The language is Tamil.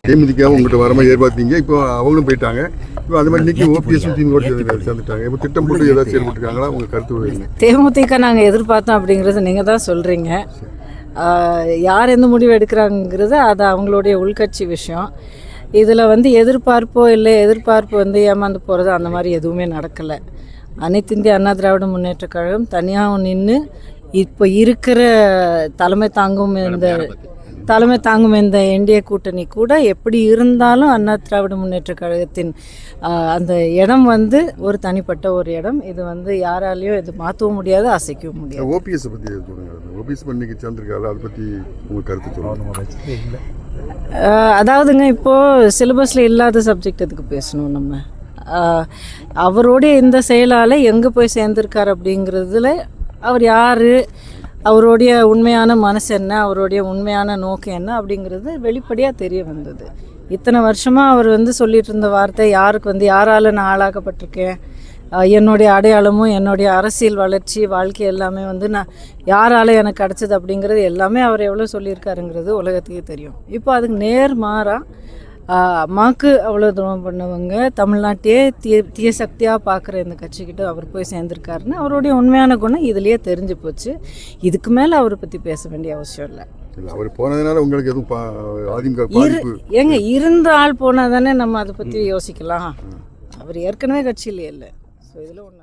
தேமுதிகவும் உங்கள்கிட்ட வர மாதிரி எதிர்பார்த்தீங்க. இப்போ அவங்களும் போயிட்டாங்க. இப்போ அது மாதிரி இன்னைக்கு ஓபிஎஸ் திமுக சேர்ந்துட்டாங்க. இப்போ திட்டம் போட்டு ஏதாவது செயல்பட்டுருக்காங்களா? உங்கள் கருத்து? தேமுதிக நாங்கள் எதிர்பார்த்தோம் அப்படிங்கிறது நீங்கள் தான் சொல்கிறீங்க. யார் எந்த முடிவு எடுக்கிறாங்கிறது அது அவங்களுடைய உள்கட்சி விஷயம். இதில் எதிர்பார்ப்போ இல்லை எதிர்பார்ப்பு ஏமாந்து போகிறது அந்த மாதிரி எதுவுமே நடக்கலை. அனைத்து இந்திய அண்ணா திராவிட முன்னேற்ற கழகம் தனியாக நின்று இப்போ இருக்கிற தலைமை தாங்கும் இந்த என்டிஏ கூட்டணி கூட எப்படி இருந்தாலும் அண்ணா திராவிட முன்னேற்ற கழகத்தின் அந்த இடம் ஒரு தனிப்பட்ட ஒரு இடம். இது யாராலையும் இது மாற்றவும் முடியாது, அசைக்கவும் முடியாது. ஓபிஎஸ் பற்றி சொல்லுங்கள். ஓபிஎஸ் பண்ணிக்கு சேர்ந்துருக்காரு, அதை பற்றி உங்கள் கருத்து சொல்லுங்கள். அதாவதுங்க, இப்போது சிலபஸில் இல்லாத சப்ஜெக்ட் எதுக்கு பேசணும் நம்ம? அவருடைய இந்த செயலால் எங்கே போய் சேர்ந்துருக்கார் அப்படிங்கிறதுல அவர் யார், அவருடைய உண்மையான மனசு என்ன, அவருடைய உண்மையான நோக்கம் என்ன அப்படிங்கிறது வெளிப்படையாக தெரிய வந்தது. இத்தனை வருஷமாக அவர் சொல்லிட்டு இருந்த வார்த்தை, யாருக்கு யாரால் நான் ஆளாக்கப்பட்டிருக்கேன், என்னுடைய அடையாளமும் என்னுடைய அரசியல் வளர்ச்சி வாழ்க்கை எல்லாமே நான் யாரால் எனக்கு கிடச்சிது அப்படிங்கிறது எல்லாமே அவர் எவ்வளோ சொல்லியிருக்காருங்கிறது உலகத்துக்கே தெரியும். இப்போ அதுக்கு நேர்மாறாக அம்மாவுக்கு அவ்வளோ துரோகம் பண்ணவங்க, தமிழ்நாட்டையே தீய சக்தியாக பார்க்குற இந்த கட்சிக்கிட்ட அவர் போய் சேர்ந்துருக்காருன்னு அவருடைய உண்மையான குணம் இதுலேயே தெரிஞ்சு போச்சு. இதுக்கு மேலே அவரை பற்றி பேச வேண்டிய அவசியம் இல்லை. அவர் போனதுனால உங்களுக்கு எதுவும் ஏங்க, இருந்த ஆள் போனால் தானே நம்ம அதை பற்றி யோசிக்கலாம். அவர் ஏற்கனவே கட்சியிலே இல்லை. ஸோ இதில் ஒன்று